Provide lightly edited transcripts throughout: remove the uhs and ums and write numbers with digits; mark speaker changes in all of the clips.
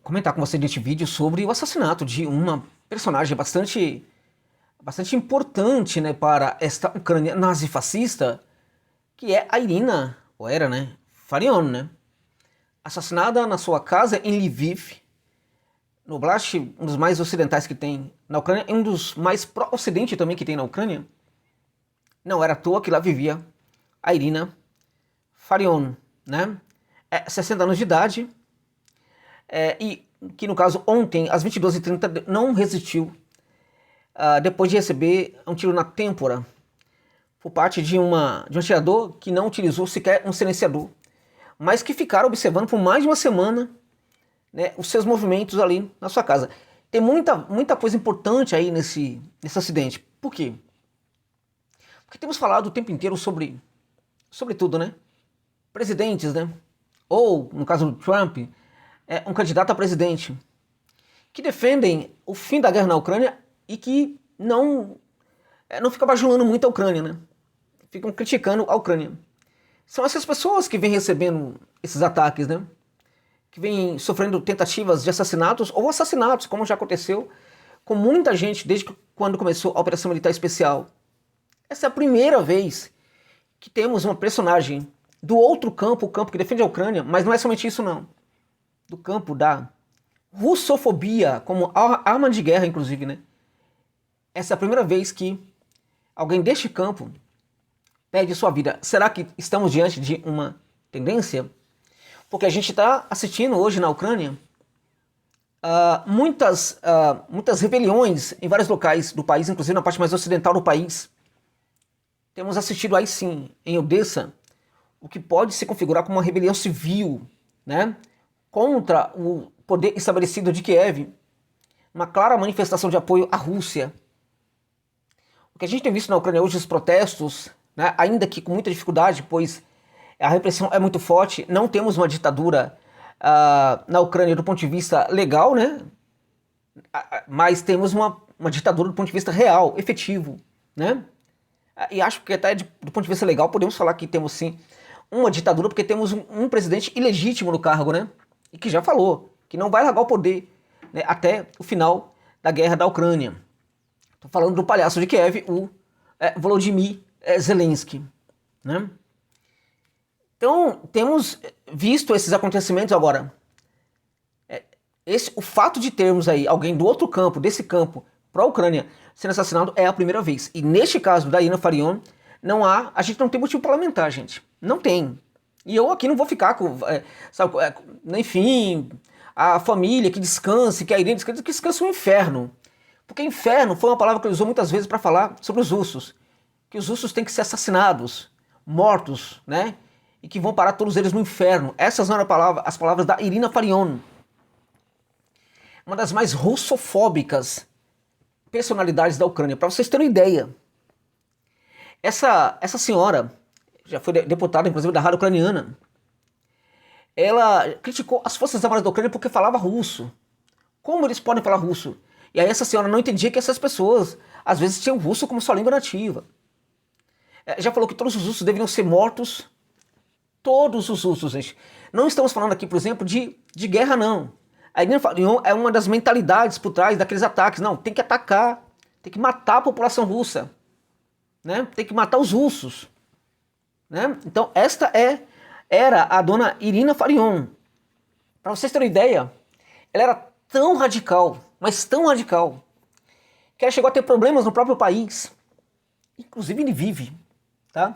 Speaker 1: comentar com você neste vídeo sobre o assassinato de uma personagem bastante importante, né, para esta Ucrânia nazifascista, que é a Irina, ou era, né, Farion, né, assassinada na sua casa em Lviv, no Oblast, um dos mais ocidentais que tem na Ucrânia, e um dos mais pró-ocidente também que tem na Ucrânia. Não era à toa que lá vivia a Irina Farion, né, 60 anos de idade, e que no caso ontem, às 22h30, não resistiu depois de receber um tiro na têmpora por parte de um atirador que não utilizou sequer um silenciador, mas que ficaram observando por mais de uma semana, né, os seus movimentos ali na sua casa. Tem muita coisa importante aí nesse acidente. Por quê? Porque temos falado o tempo inteiro sobre tudo, né? Presidentes, né? Ou, no caso do Trump, um candidato a presidente, que defendem o fim da guerra na Ucrânia e que não ficam bajulando muito a Ucrânia, né? Ficam criticando a Ucrânia. São essas pessoas que vêm recebendo esses ataques, né? Que vêm sofrendo tentativas de assassinatos ou assassinatos, como já aconteceu com muita gente desde quando começou a Operação Militar Especial. Essa é a primeira vez que temos uma personagem do outro campo, o campo que defende a Ucrânia, mas não é somente isso não. Do campo da russofobia como arma de guerra, inclusive, né? Essa é a primeira vez que alguém deste campo perde sua vida. Será que estamos diante de uma tendência? Porque a gente está assistindo hoje na Ucrânia muitas rebeliões em vários locais do país, inclusive na parte mais ocidental do país. Temos assistido aí sim, em Odessa, o que pode se configurar como uma rebelião civil, né, contra o poder estabelecido de Kiev, uma clara manifestação de apoio à Rússia. O que a gente tem visto na Ucrânia hoje, os protestos, né, ainda que com muita dificuldade, pois a repressão é muito forte, não temos uma ditadura na Ucrânia do ponto de vista legal, né, mas temos uma ditadura do ponto de vista real, efetivo, né, e acho que até do ponto de vista legal podemos falar que temos sim uma ditadura, porque temos um presidente ilegítimo no cargo, né, e que já falou que não vai largar o poder, né, até o final da guerra da Ucrânia. Estou falando do palhaço de Kiev, o Volodymyr Zelensky, né? Então, temos visto esses acontecimentos agora. O fato de termos aí alguém do outro campo, desse campo, para a Ucrânia, sendo assassinado é a primeira vez. E neste caso da Irina Farion, a gente não tem motivo para lamentar, gente. Não tem. E eu aqui não vou ficar com, enfim, a família que descanse, que a Irina descanse, que descanse o inferno. Porque inferno foi uma palavra que ele usou muitas vezes para falar sobre os russos. Que os russos têm que ser assassinados, mortos, né? E que vão parar todos eles no inferno. Essas não eram as palavras da Irina Farion. Uma das mais russofóbicas personalidades da Ucrânia. Para vocês terem uma ideia. Essa senhora já foi deputada, inclusive, da rádio ucraniana. Ela criticou as Forças Armadas da Ucrânia porque falava russo. Como eles podem falar russo? E aí essa senhora não entendia que essas pessoas, às vezes, tinham russo como sua língua nativa. Já falou que todos os russos deveriam ser mortos. Todos os russos, gente. Não estamos falando aqui, por exemplo, de guerra, não. A Irina Farion é uma das mentalidades por trás daqueles ataques. Não, tem que atacar, tem que matar a população russa. Né? Tem que matar os russos. Né? Então, esta era a dona Irina Farion. Para vocês terem uma ideia, ela era tão radical, mas tão radical, que ela chegou a ter problemas no próprio país, inclusive em Lviv. Tá?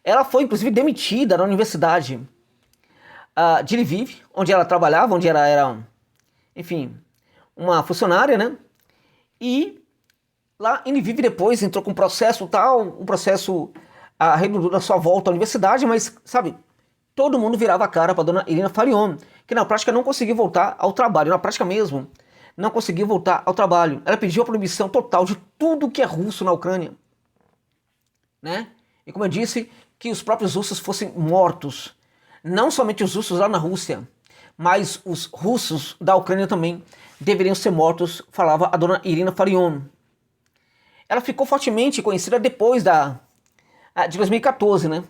Speaker 1: Ela foi, inclusive, demitida da Universidade de Lviv, onde ela trabalhava, onde ela era, enfim, uma funcionária, né? E lá em Lviv depois entrou com um processo tal, um processo redundou da sua volta à universidade, mas, sabe, todo mundo virava a cara para dona Irina Farion, que na prática não conseguiu voltar ao trabalho, na prática mesmo, não conseguiu voltar ao trabalho. Ela pediu a proibição total de tudo que é russo na Ucrânia, né? E como eu disse, que os próprios russos fossem mortos. Não somente os russos lá na Rússia, mas os russos da Ucrânia também deveriam ser mortos, falava a dona Irina Farion. Ela ficou fortemente conhecida depois de 2014, né?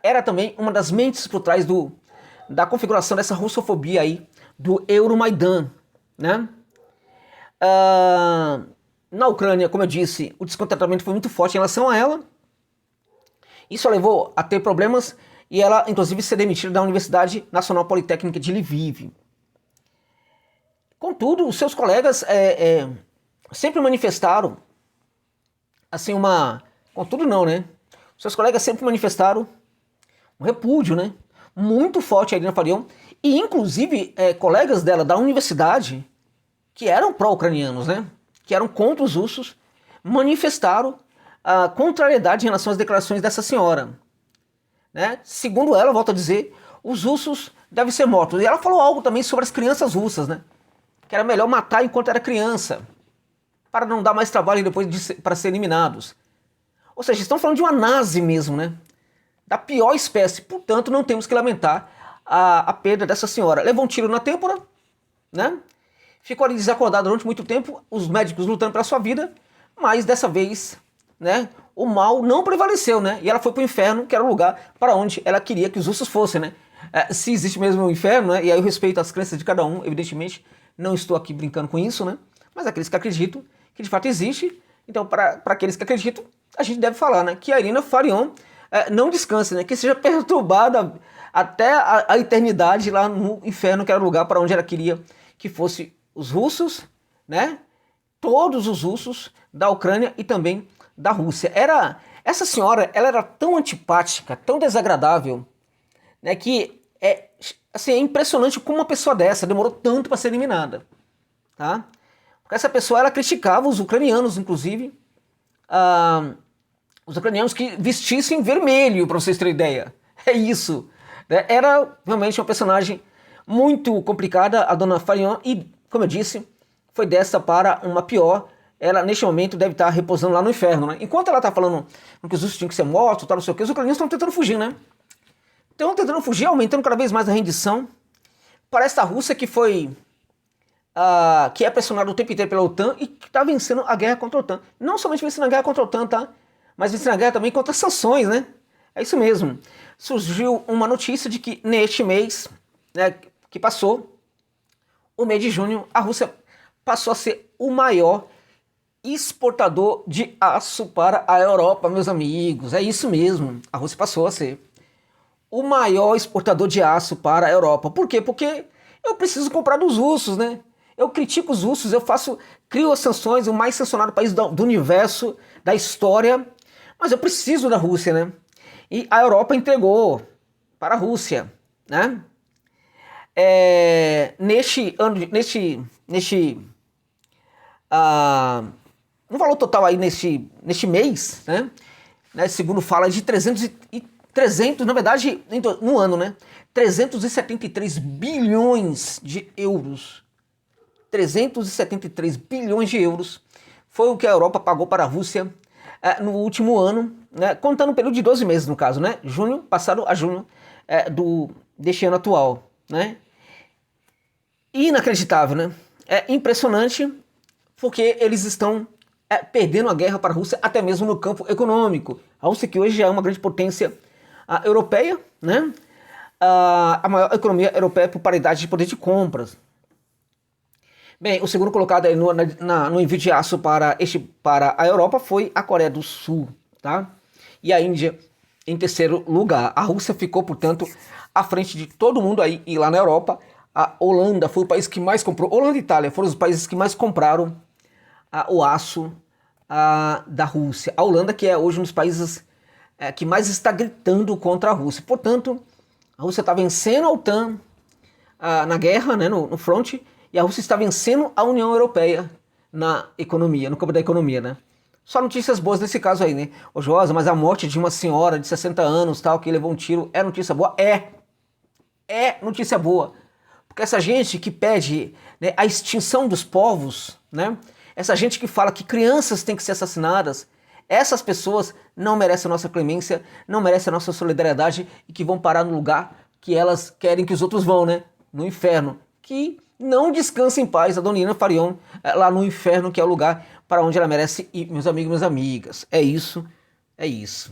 Speaker 1: Era também uma das mentes por trás da configuração dessa russofobia aí do Euromaidan, né? Na Ucrânia, como eu disse, o descontentamento foi muito forte em relação a ela. Isso a levou a ter problemas e ela, inclusive, ser demitida da Universidade Nacional Politécnica de Lviv. Contudo, os seus colegas sempre manifestaram, assim, Contudo não, né? Os seus colegas sempre manifestaram um repúdio, né? Muito forte a Irina Farion, e inclusive colegas dela da universidade, que eram pró-ucranianos, né? Que eram contra os russos, manifestaram a contrariedade em relação às declarações dessa senhora, né? Segundo ela, volto a dizer, os russos devem ser mortos. E ela falou algo também sobre as crianças russas, né? Que era melhor matar enquanto era criança, para não dar mais trabalho depois para ser eliminados. Ou seja, estão falando de uma nazi mesmo, né? Da pior espécie. Portanto, não temos que lamentar a perda dessa senhora. Levou um tiro na têmpora, né? Ficou ali desacordada durante muito tempo, os médicos lutando pela sua vida, mas dessa vez, né, o mal não prevaleceu, né? E ela foi para o inferno, que era o lugar para onde ela queria que os russos fossem, né? Se existe mesmo o inferno, né? E aí eu respeito as crenças de cada um, evidentemente, não estou aqui brincando com isso, né? Mas aqueles que acreditam que de fato existe, então para aqueles que acreditam, a gente deve falar, né? Que a Irina Farion não descanse, né? Que seja perturbada até a eternidade lá no inferno, que era o lugar para onde ela queria que fosse os russos, né? Todos os russos da Ucrânia e também da Rússia. Essa senhora, ela era tão antipática, tão desagradável, né? Que é impressionante como uma pessoa dessa demorou tanto para ser eliminada, tá? Porque essa pessoa, ela criticava os ucranianos, inclusive, os ucranianos que vestissem vermelho, para vocês terem ideia. É isso. Né? Era realmente uma personagem muito complicada, a dona Farion, e, como eu disse, foi dessa para uma pior. Ela, neste momento, deve estar repousando lá no inferno, né? Enquanto ela está falando que os russos tinham que ser mortos, tal, não sei o que, os ucranianos estão tentando fugir, né? Estão tentando fugir, aumentando cada vez mais a rendição. Parece a Rússia que que é pressionada o tempo inteiro pela OTAN e que está vencendo a guerra contra a OTAN. Não somente vencendo a guerra contra a OTAN, tá? Mas vencendo a guerra também contra as sanções, né? É isso mesmo. Surgiu uma notícia de que neste mês, né, que passou, o mês de junho, a Rússia passou a ser o maior exportador de aço para a Europa, meus amigos. É isso mesmo. A Rússia passou a ser o maior exportador de aço para a Europa. Por quê? Porque eu preciso comprar dos russos, né? Eu critico os russos, crio as sanções, o mais sancionado país do universo, da história, mas eu preciso da Rússia, né? E a Europa entregou para a Rússia, né? No valor total aí neste mês, né? Segundo fala de 300, na verdade, no ano, né? 373 bilhões de euros. 373 bilhões de euros foi o que a Europa pagou para a Rússia no último ano, né? Contando um período de 12 meses, no caso, né? Junho passado a junho deste ano atual, né? Inacreditável, né? É impressionante porque eles estão perdendo a guerra para a Rússia até mesmo no campo econômico. A Rússia, que hoje já é uma grande potência europeia, né? A maior economia europeia por paridade de poder de compras. Bem, o segundo colocado aí no envio de aço para a Europa foi a Coreia do Sul, tá? E a Índia em terceiro lugar. A Rússia ficou, portanto, à frente de todo mundo aí. E lá na Europa, a Holanda foi o país que mais comprou. Holanda e Itália foram os países que mais compraram o aço da Rússia. A Holanda, que é hoje um dos países que mais está gritando contra a Rússia. Portanto, a Rússia está vencendo a OTAN na guerra, né, no front, e a Rússia está vencendo a União Europeia na economia, no campo da economia, né? Só notícias boas nesse caso aí, né? Ô Josa, mas a morte de uma senhora de 60 anos, tal, que levou um tiro, é notícia boa? É notícia boa. Porque essa gente que pede, né, a extinção dos povos, né? Essa gente que fala que crianças têm que ser assassinadas, essas pessoas não merecem a nossa clemência, não merecem a nossa solidariedade e que vão parar no lugar que elas querem que os outros vão, né? No inferno. Que não descansa em paz a dona Irina Farion lá no inferno, que é o lugar para onde ela merece ir, meus amigos e minhas amigas. É isso, é isso.